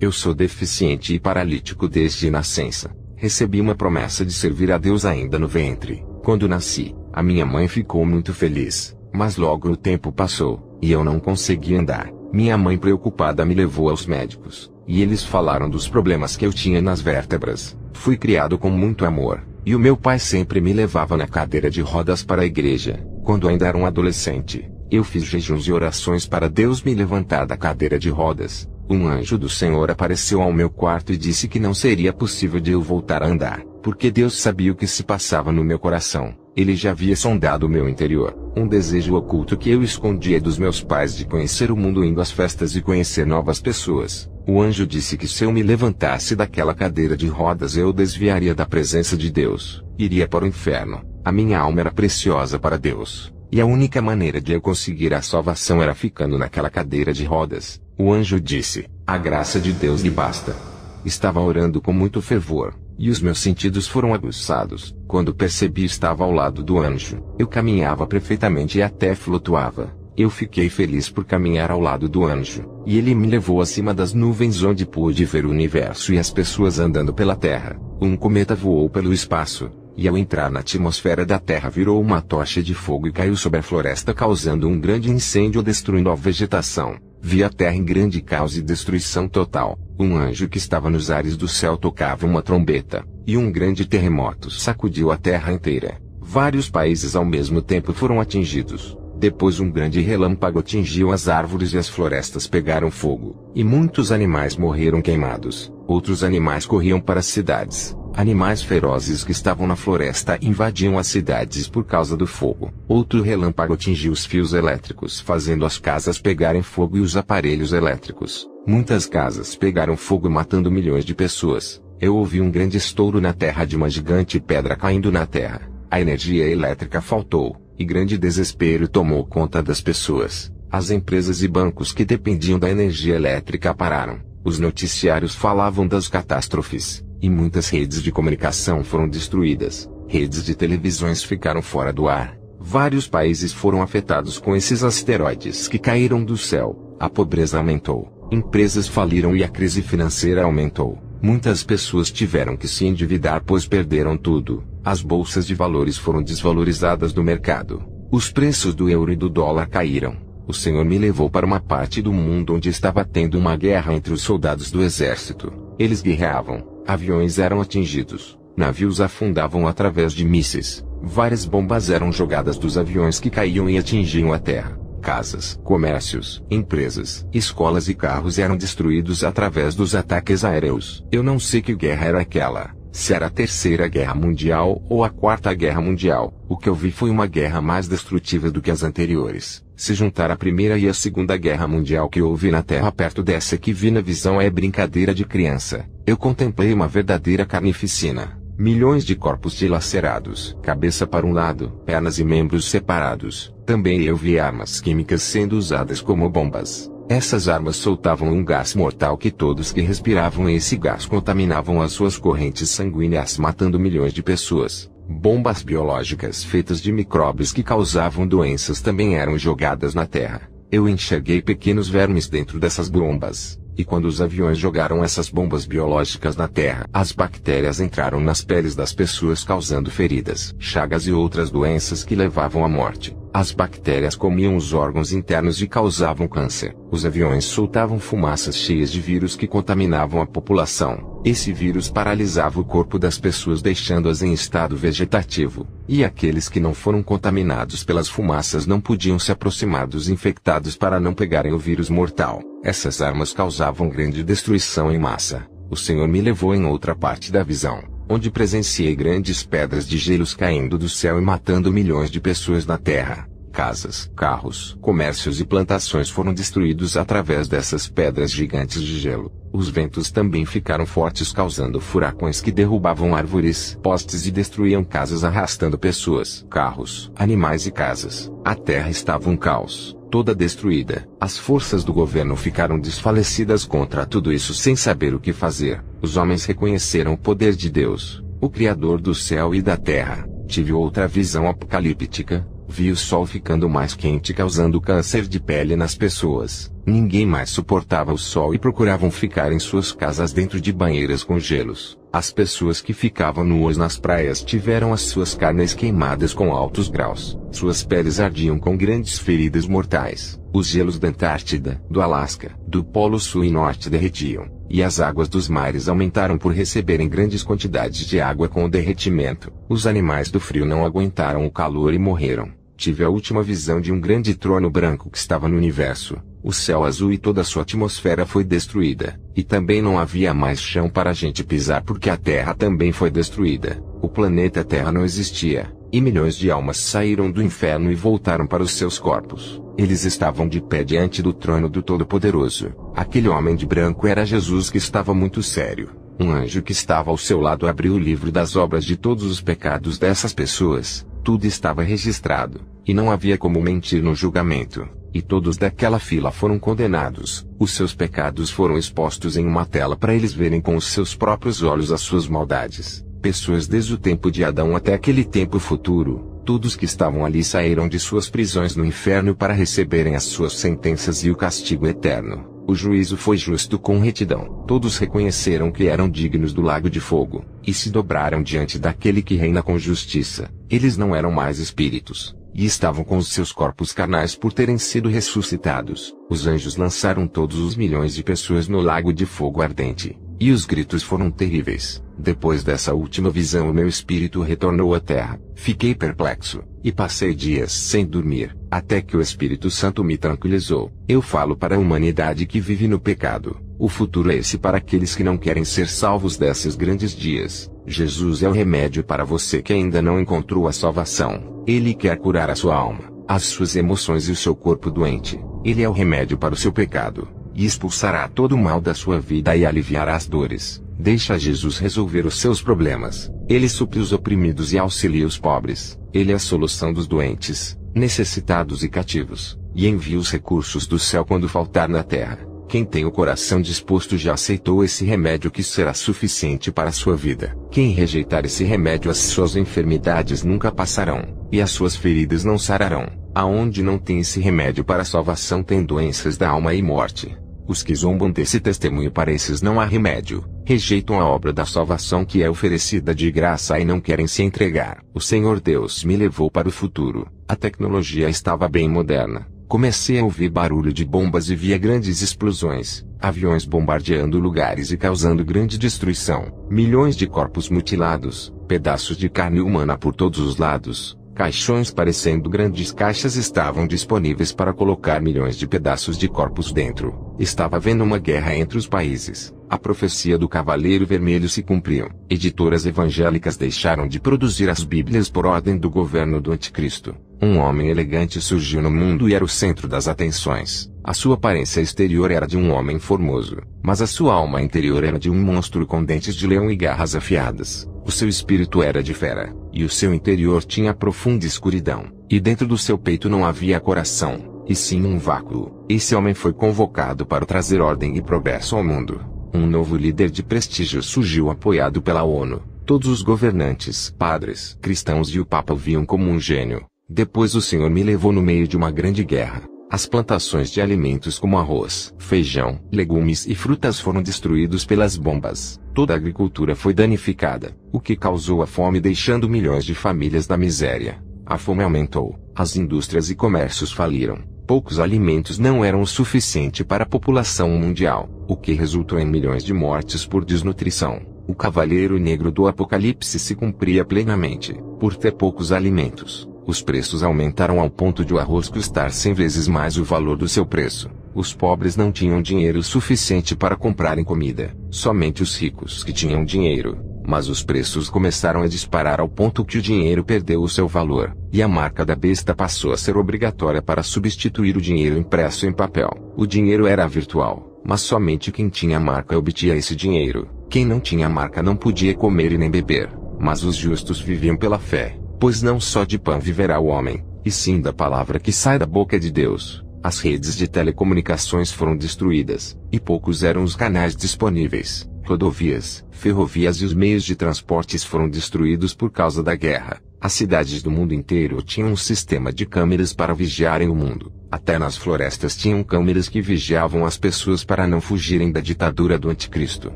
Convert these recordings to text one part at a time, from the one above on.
Eu sou deficiente e paralítico desde nascença. Recebi uma promessa de servir a Deus ainda no ventre. Quando nasci, a minha mãe ficou muito feliz, mas logo o tempo passou, e eu não consegui andar. Minha mãe preocupada me levou aos médicos, e eles falaram dos problemas que eu tinha nas vértebras. Fui criado com muito amor, e o meu pai sempre me levava na cadeira de rodas para a igreja. Quando ainda era um adolescente, eu fiz jejuns e orações para Deus me levantar da cadeira de rodas. Um anjo do Senhor apareceu ao meu quarto e disse que não seria possível de eu voltar a andar, porque Deus sabia o que se passava no meu coração. Ele já havia sondado o meu interior, um desejo oculto que eu escondia dos meus pais de conhecer o mundo indo às festas e conhecer novas pessoas. O anjo disse que se eu me levantasse daquela cadeira de rodas eu desviaria da presença de Deus, iria para o inferno. A minha alma era preciosa para Deus, e a única maneira de eu conseguir a salvação era ficando naquela cadeira de rodas. O anjo disse: a graça de Deus lhe basta. Estava orando com muito fervor, e os meus sentidos foram aguçados. Quando percebi estava ao lado do anjo. Eu caminhava perfeitamente e até flutuava. Eu fiquei feliz por caminhar ao lado do anjo, e ele me levou acima das nuvens onde pude ver o universo e as pessoas andando pela terra. Um cometa voou pelo espaço, e ao entrar na atmosfera da Terra virou uma tocha de fogo e caiu sobre a floresta causando um grande incêndio destruindo a vegetação. Vi a terra em grande caos e destruição total. Um anjo que estava nos ares do céu tocava uma trombeta, e um grande terremoto sacudiu a terra inteira. Vários países ao mesmo tempo foram atingidos. Depois um grande relâmpago atingiu as árvores e as florestas pegaram fogo, e muitos animais morreram queimados. Outros animais corriam para as cidades. Animais ferozes que estavam na floresta invadiam as cidades por causa do fogo. Outro relâmpago atingiu os fios elétricos, fazendo as casas pegarem fogo e os aparelhos elétricos. Muitas casas pegaram fogo, matando milhões de pessoas. Eu ouvi um grande estouro na terra de uma gigante pedra caindo na terra. A energia elétrica faltou, e grande desespero tomou conta das pessoas. As empresas e bancos que dependiam da energia elétrica pararam. Os noticiários falavam das catástrofes, e muitas redes de comunicação foram destruídas. Redes de televisões ficaram fora do ar. Vários países foram afetados com esses asteroides que caíram do céu. A pobreza aumentou. Empresas faliram e a crise financeira aumentou. Muitas pessoas tiveram que se endividar pois perderam tudo. As bolsas de valores foram desvalorizadas do mercado. Os preços do euro e do dólar caíram. O Senhor me levou para uma parte do mundo onde estava tendo uma guerra entre os soldados do exército. Eles guerreavam, aviões eram atingidos, navios afundavam através de mísseis, várias bombas eram jogadas dos aviões que caíam e atingiam a terra. Casas, comércios, empresas, escolas e carros eram destruídos através dos ataques aéreos. Eu não sei que guerra era aquela. Se era a Terceira Guerra Mundial ou a Quarta Guerra Mundial, o que eu vi foi uma guerra mais destrutiva do que as anteriores. Se juntar a Primeira e a Segunda Guerra Mundial que houve na Terra perto dessa que vi na visão é brincadeira de criança. Eu contemplei uma verdadeira carnificina. Milhões de corpos dilacerados, cabeça para um lado, pernas e membros separados. Também eu vi armas químicas sendo usadas como bombas. Essas armas soltavam um gás mortal que todos que respiravam esse gás contaminavam as suas correntes sanguíneas matando milhões de pessoas. Bombas biológicas feitas de micróbios que causavam doenças também eram jogadas na terra. Eu enxerguei pequenos vermes dentro dessas bombas. E quando os aviões jogaram essas bombas biológicas na terra, as bactérias entraram nas peles das pessoas causando feridas, chagas e outras doenças que levavam à morte. As bactérias comiam os órgãos internos e causavam câncer. Os aviões soltavam fumaças cheias de vírus que contaminavam a população. Esse vírus paralisava o corpo das pessoas deixando-as em estado vegetativo. E aqueles que não foram contaminados pelas fumaças não podiam se aproximar dos infectados para não pegarem o vírus mortal. Essas armas causavam grande destruição em massa. O Senhor me levou em outra parte da visão, onde presenciei grandes pedras de gelos caindo do céu e matando milhões de pessoas na terra. Casas, carros, comércios e plantações foram destruídos através dessas pedras gigantes de gelo. Os ventos também ficaram fortes causando furacões que derrubavam árvores, postes e destruíam casas arrastando pessoas, carros, animais e casas. A terra estava um caos, toda destruída. As forças do governo ficaram desfalecidas contra tudo isso sem saber o que fazer. Os homens reconheceram o poder de Deus, o Criador do céu e da terra. Tive outra visão apocalíptica. Vi o sol ficando mais quente, causando câncer de pele nas pessoas. Ninguém mais suportava o sol e procuravam ficar em suas casas dentro de banheiras com gelos. As pessoas que ficavam nuas nas praias tiveram as suas carnes queimadas com altos graus. Suas peles ardiam com grandes feridas mortais. Os gelos da Antártida, do Alasca, do Polo Sul e Norte derretiam, e as águas dos mares aumentaram por receberem grandes quantidades de água com o derretimento. Os animais do frio não aguentaram o calor e morreram. Tive a última visão de um grande trono branco que estava no universo. O céu azul e toda a sua atmosfera foi destruída, e também não havia mais chão para a gente pisar porque a Terra também foi destruída. O planeta Terra não existia, e milhões de almas saíram do inferno e voltaram para os seus corpos. Eles estavam de pé diante do trono do Todo-Poderoso. Aquele homem de branco era Jesus, que estava muito sério. Um anjo que estava ao seu lado abriu o livro das obras de todos os pecados dessas pessoas. Tudo estava registrado, e não havia como mentir no julgamento. E todos daquela fila foram condenados. Os seus pecados foram expostos em uma tela para eles verem com os seus próprios olhos as suas maldades. Pessoas desde o tempo de Adão até aquele tempo futuro, todos que estavam ali saíram de suas prisões no inferno para receberem as suas sentenças e o castigo eterno. O juízo foi justo com retidão. Todos reconheceram que eram dignos do lago de fogo, e se dobraram diante daquele que reina com justiça. Eles não eram mais espíritos, e estavam com os seus corpos carnais por terem sido ressuscitados. Os anjos lançaram todos os milhões de pessoas no lago de fogo ardente, e os gritos foram terríveis. Depois dessa última visão, o meu espírito retornou à terra. Fiquei perplexo, e passei dias sem dormir, até que o Espírito Santo me tranquilizou. Eu falo para a humanidade que vive no pecado. O futuro é esse para aqueles que não querem ser salvos desses grandes dias. Jesus é o remédio para você que ainda não encontrou a salvação. Ele quer curar a sua alma, as suas emoções e o seu corpo doente. Ele é o remédio para o seu pecado, e expulsará todo o mal da sua vida e aliviará as dores. Deixa Jesus resolver os seus problemas. Ele supre os oprimidos e auxilia os pobres. Ele é a solução dos doentes, necessitados e cativos, e envia os recursos do céu quando faltar na terra. Quem tem o coração disposto já aceitou esse remédio que será suficiente para a sua vida. Quem rejeitar esse remédio, as suas enfermidades nunca passarão, e as suas feridas não sararão. Aonde não tem esse remédio para a salvação tem doenças da alma e morte. Os que zombam desse testemunho, para esses não há remédio. Rejeitam a obra da salvação que é oferecida de graça e não querem se entregar. O Senhor Deus me levou para o futuro. A tecnologia estava bem moderna. Comecei a ouvir barulho de bombas e via grandes explosões, aviões bombardeando lugares e causando grande destruição, milhões de corpos mutilados, pedaços de carne humana por todos os lados. Caixões parecendo grandes caixas estavam disponíveis para colocar milhões de pedaços de corpos dentro. Estava havendo uma guerra entre os países. A profecia do Cavaleiro Vermelho se cumpriu. Editoras evangélicas deixaram de produzir as Bíblias por ordem do governo do Anticristo. Um homem elegante surgiu no mundo e era o centro das atenções. A sua aparência exterior era de um homem formoso, mas a sua alma interior era de um monstro com dentes de leão e garras afiadas. O seu espírito era de fera, e o seu interior tinha profunda escuridão, e dentro do seu peito não havia coração, e sim um vácuo. Esse homem foi convocado para trazer ordem e progresso ao mundo. Um novo líder de prestígio surgiu apoiado pela ONU. Todos os governantes, padres, cristãos e o Papa o viam como um gênio. Depois o Senhor me levou no meio de uma grande guerra. As plantações de alimentos como arroz, feijão, legumes e frutas foram destruídos pelas bombas. Toda a agricultura foi danificada, o que causou a fome, deixando milhões de famílias na miséria. A fome aumentou, as indústrias e comércios faliram. Poucos alimentos não eram o suficiente para a população mundial, o que resultou em milhões de mortes por desnutrição. O Cavaleiro Negro do Apocalipse se cumpria plenamente. Por ter poucos alimentos, os preços aumentaram ao ponto de o arroz custar 100 vezes mais o valor do seu preço. Os pobres não tinham dinheiro suficiente para comprarem comida. Somente os ricos que tinham dinheiro. Mas os preços começaram a disparar ao ponto que o dinheiro perdeu o seu valor, e a marca da besta passou a ser obrigatória para substituir o dinheiro impresso em papel. O dinheiro era virtual, mas somente quem tinha marca obtinha esse dinheiro. Quem não tinha marca não podia comer e nem beber. Mas os justos viviam pela fé, pois não só de pão viverá o homem, e sim da palavra que sai da boca de Deus. As redes de telecomunicações foram destruídas, e poucos eram os canais disponíveis. Rodovias, ferrovias e os meios de transportes foram destruídos por causa da guerra. As cidades do mundo inteiro tinham um sistema de câmeras para vigiarem o mundo. Até nas florestas tinham câmeras que vigiavam as pessoas para não fugirem da ditadura do anticristo.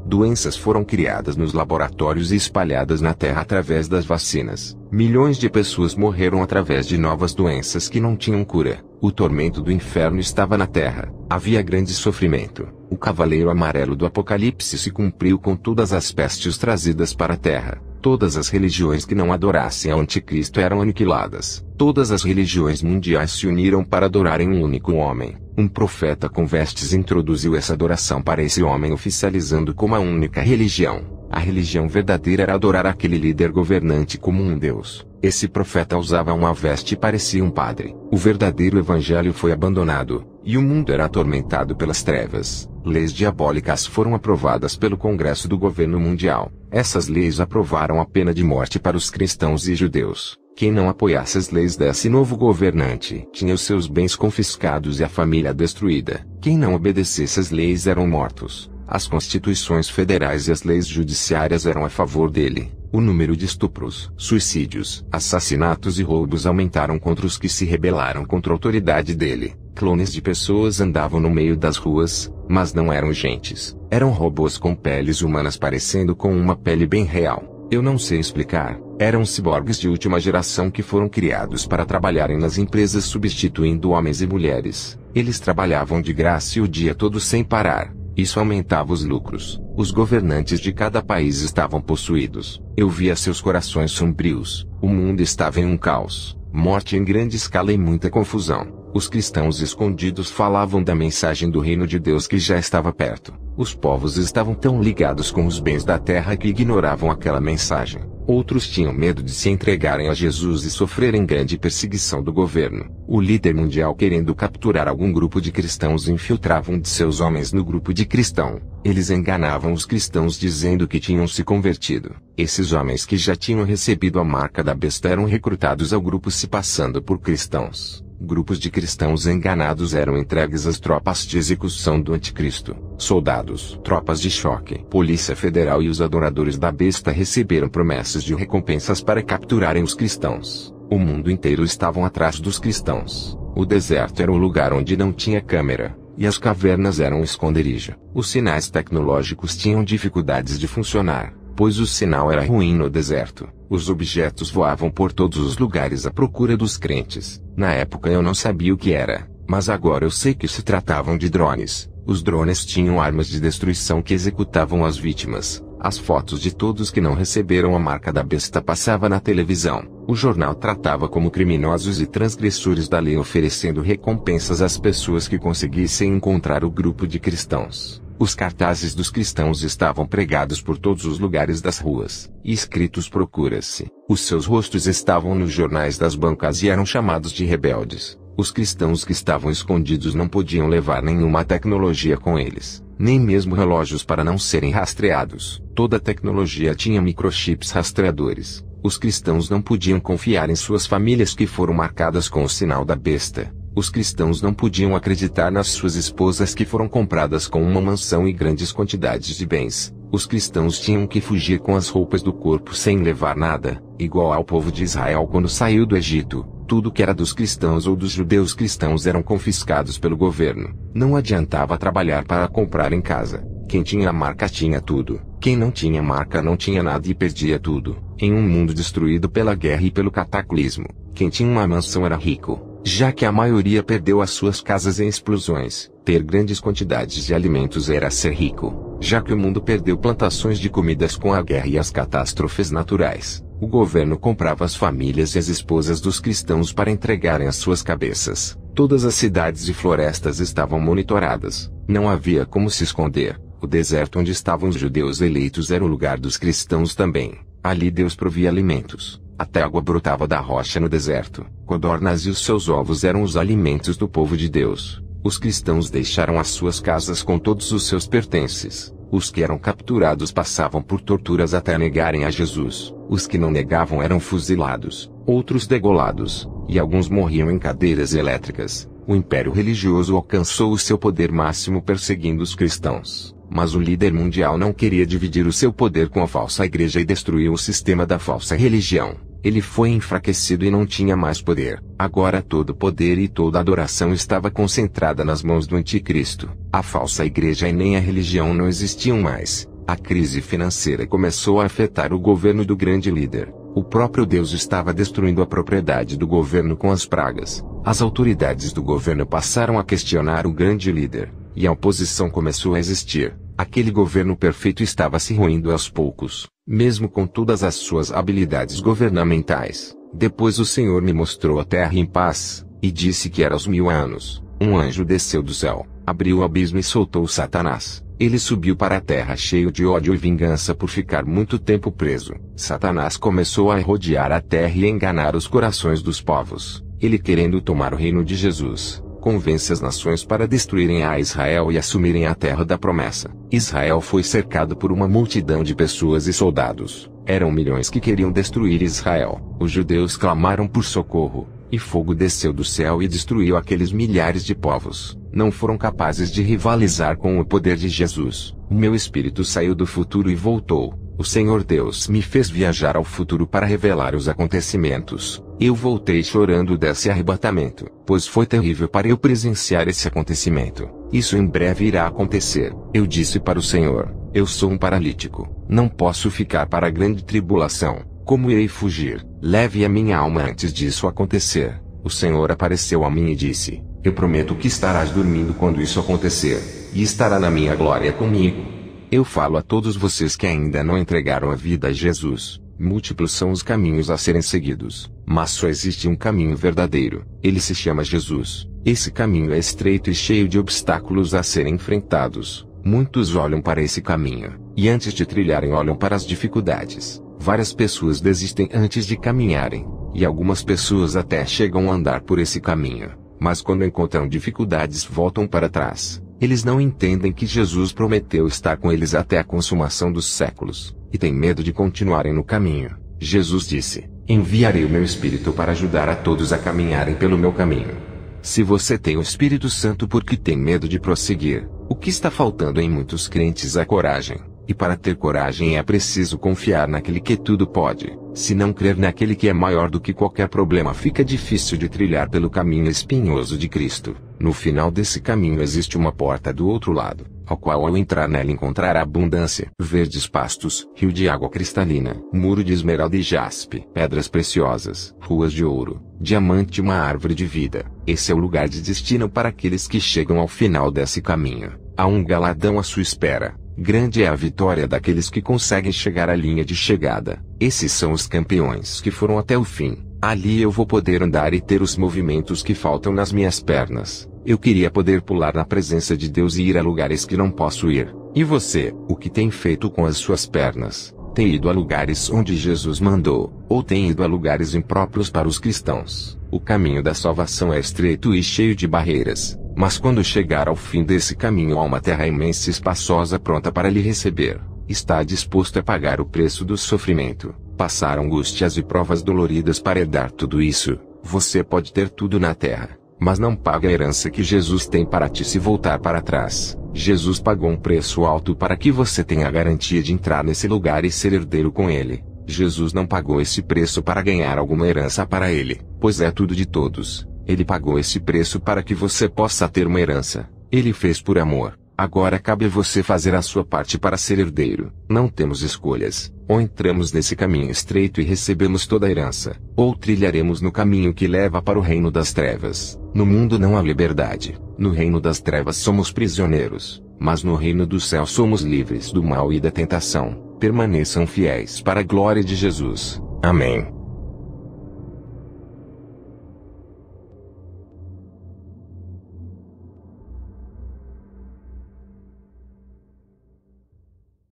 Doenças foram criadas nos laboratórios e espalhadas na terra através das vacinas. Milhões de pessoas morreram através de novas doenças que não tinham cura. O tormento do inferno estava na terra. Havia grande sofrimento. O cavaleiro amarelo do Apocalipse se cumpriu com todas as pestes trazidas para a terra. Todas as religiões que não adorassem ao anticristo eram aniquiladas. Todas as religiões mundiais se uniram para adorarem um único homem. Um profeta com vestes introduziu essa adoração para esse homem, oficializando como a única religião. A religião verdadeira era adorar aquele líder governante como um deus. Esse profeta usava uma veste e parecia um padre. O verdadeiro evangelho foi abandonado, e o mundo era atormentado pelas trevas. Leis diabólicas foram aprovadas pelo Congresso do Governo Mundial. Essas leis aprovaram a pena de morte para os cristãos e judeus. Quem não apoiasse as leis desse novo governante tinha os seus bens confiscados e a família destruída. Quem não obedecesse às leis eram mortos. As constituições federais e as leis judiciárias eram a favor dele. O número de estupros, suicídios, assassinatos e roubos aumentaram contra os que se rebelaram contra a autoridade dele. Clones de pessoas andavam no meio das ruas, mas não eram gentes. Eram robôs com peles humanas parecendo com uma pele bem real. Eu não sei explicar. Eram ciborgues de última geração que foram criados para trabalharem nas empresas substituindo homens e mulheres. Eles trabalhavam de graça e o dia todo sem parar. Isso aumentava os lucros. Os governantes de cada país estavam possuídos. Eu via seus corações sombrios. O mundo estava em um caos. Morte em grande escala e muita confusão. Os cristãos escondidos falavam da mensagem do reino de Deus que já estava perto. Os povos estavam tão ligados com os bens da terra que ignoravam aquela mensagem. Outros tinham medo de se entregarem a Jesus e sofrerem grande perseguição do governo. O líder mundial, querendo capturar algum grupo de cristãos, infiltrava um de seus homens no grupo de cristão. Eles enganavam os cristãos dizendo que tinham se convertido. Esses homens que já tinham recebido a marca da besta eram recrutados ao grupo se passando por cristãos. Grupos de cristãos enganados eram entregues às tropas de execução do anticristo. Soldados, tropas de choque, Polícia Federal e os adoradores da besta receberam promessas de recompensas para capturarem os cristãos. O mundo inteiro estavam atrás dos cristãos. O deserto era o lugar onde não tinha câmera, e as cavernas eram um esconderijo. Os sinais tecnológicos tinham dificuldades de funcionar, pois o sinal era ruim no deserto. Os objetos voavam por todos os lugares à procura dos crentes. Na época eu não sabia o que era, mas agora eu sei que se tratavam de drones. Os drones tinham armas de destruição que executavam as vítimas. As fotos de todos que não receberam a marca da besta passavam na televisão. O jornal tratava como criminosos e transgressores da lei, oferecendo recompensas às pessoas que conseguissem encontrar o grupo de cristãos. Os cartazes dos cristãos estavam pregados por todos os lugares das ruas, e escritos "Procura-se". Os seus rostos estavam nos jornais das bancas e eram chamados de rebeldes. Os cristãos que estavam escondidos não podiam levar nenhuma tecnologia com eles, nem mesmo relógios para não serem rastreados. Toda a tecnologia tinha microchips rastreadores. Os cristãos não podiam confiar em suas famílias que foram marcadas com o sinal da besta. Os cristãos não podiam acreditar nas suas esposas que foram compradas com uma mansão e grandes quantidades de bens. Os cristãos tinham que fugir com as roupas do corpo sem levar nada, igual ao povo de Israel quando saiu do Egito. Tudo que era dos cristãos ou dos judeus cristãos eram confiscados pelo governo. Não adiantava trabalhar para comprar em casa. Quem tinha a marca tinha tudo. Quem não tinha marca não tinha nada e perdia tudo. Em um mundo destruído pela guerra e pelo cataclismo, quem tinha uma mansão era rico. Já que a maioria perdeu as suas casas em explosões, ter grandes quantidades de alimentos era ser rico. Já que o mundo perdeu plantações de comidas com a guerra e as catástrofes naturais, o governo comprava as famílias e as esposas dos cristãos para entregarem as suas cabeças. Todas as cidades e florestas estavam monitoradas. Não havia como se esconder. O deserto onde estavam os judeus eleitos era o lugar dos cristãos também. Ali Deus provia alimentos. Até água brotava da rocha no deserto. Codornas e os seus ovos eram os alimentos do povo de Deus. Os cristãos deixaram as suas casas com todos os seus pertences. Os que eram capturados passavam por torturas até negarem a Jesus. Os que não negavam eram fuzilados, outros degolados, e alguns morriam em cadeiras elétricas. O império religioso alcançou o seu poder máximo perseguindo os cristãos. Mas o líder mundial não queria dividir o seu poder com a falsa igreja e destruiu o sistema da falsa religião. Ele foi enfraquecido e não tinha mais poder. Agora todo o poder e toda a adoração estava concentrada nas mãos do anticristo. A falsa igreja e nem a religião não existiam mais. A crise financeira começou a afetar o governo do grande líder. O próprio Deus estava destruindo a propriedade do governo com as pragas. As autoridades do governo passaram a questionar o grande líder, e a oposição começou a existir. Aquele governo perfeito estava se ruindo aos poucos, mesmo com todas as suas habilidades governamentais. Depois o Senhor me mostrou a terra em paz, e disse que era aos 1000 anos. Um anjo desceu do céu, abriu o abismo e soltou Satanás. Ele subiu para a terra cheio de ódio e vingança por ficar muito tempo preso. Satanás começou a rodear a terra e enganar os corações dos povos. Ele, querendo tomar o reino de Jesus, convence as nações para destruírem a Israel e assumirem a terra da promessa. Israel foi cercado por uma multidão de pessoas e soldados. Eram milhões que queriam destruir Israel. Os judeus clamaram por socorro, e fogo desceu do céu e destruiu aqueles milhares de povos. Não foram capazes de rivalizar com o poder de Jesus. O meu espírito saiu do futuro e voltou. O Senhor Deus me fez viajar ao futuro para revelar os acontecimentos. Eu voltei chorando desse arrebatamento, pois foi terrível para eu presenciar esse acontecimento. Isso em breve irá acontecer. Eu disse para o Senhor: eu sou um paralítico. Não posso ficar para a grande tribulação. Como irei fugir? Leve a minha alma antes disso acontecer. O Senhor apareceu a mim e disse: eu prometo que estarás dormindo quando isso acontecer, e estará na minha glória comigo. Eu falo a todos vocês que ainda não entregaram a vida a Jesus. Múltiplos são os caminhos a serem seguidos, mas só existe um caminho verdadeiro. Ele se chama Jesus. Esse caminho é estreito e cheio de obstáculos a serem enfrentados. Muitos olham para esse caminho, e antes de trilharem olham para as dificuldades. Várias pessoas desistem antes de caminharem, e algumas pessoas até chegam a andar por esse caminho, mas quando encontram dificuldades voltam para trás. Eles não entendem que Jesus prometeu estar com eles até a consumação dos séculos, e têm medo de continuarem no caminho. Jesus disse: enviarei o meu Espírito para ajudar a todos a caminharem pelo meu caminho. Se você tem o Espírito Santo porque tem medo de prosseguir, o que está faltando em muitos crentes é coragem. E para ter coragem é preciso confiar naquele que tudo pode. Se não crer naquele que é maior do que qualquer problema, fica difícil de trilhar pelo caminho espinhoso de Cristo. No final desse caminho existe uma porta do outro lado, ao qual ao entrar nela encontrará abundância, verdes pastos, rio de água cristalina, muro de esmeralda e jaspe, pedras preciosas, ruas de ouro, diamante e uma árvore de vida. Esse é o lugar de destino para aqueles que chegam ao final desse caminho. Há um galardão à sua espera. Grande é a vitória daqueles que conseguem chegar à linha de chegada. Esses são os campeões que foram até o fim. Ali eu vou poder andar e ter os movimentos que faltam nas minhas pernas. Eu queria poder pular na presença de Deus e ir a lugares que não posso ir. E você, o que tem feito com as suas pernas? Tem ido a lugares onde Jesus mandou, ou tem ido a lugares impróprios para os cristãos? O caminho da salvação é estreito e cheio de barreiras. Mas quando chegar ao fim desse caminho há uma terra imensa e espaçosa pronta para lhe receber. Está disposto a pagar o preço do sofrimento, passar angústias e provas doloridas para herdar tudo isso. Você pode ter tudo na terra, mas não paga a herança que Jesus tem para ti se voltar para trás. Jesus pagou um preço alto para que você tenha a garantia de entrar nesse lugar e ser herdeiro com ele. Jesus não pagou esse preço para ganhar alguma herança para ele, pois é tudo de todos. Ele pagou esse preço para que você possa ter uma herança. Ele fez por amor. Agora cabe a você fazer a sua parte para ser herdeiro. Não temos escolhas. Ou entramos nesse caminho estreito e recebemos toda a herança, ou trilharemos no caminho que leva para o reino das trevas. No mundo não há liberdade. No reino das trevas somos prisioneiros, mas no reino do céu somos livres do mal e da tentação. Permaneçam fiéis para a glória de Jesus. Amém.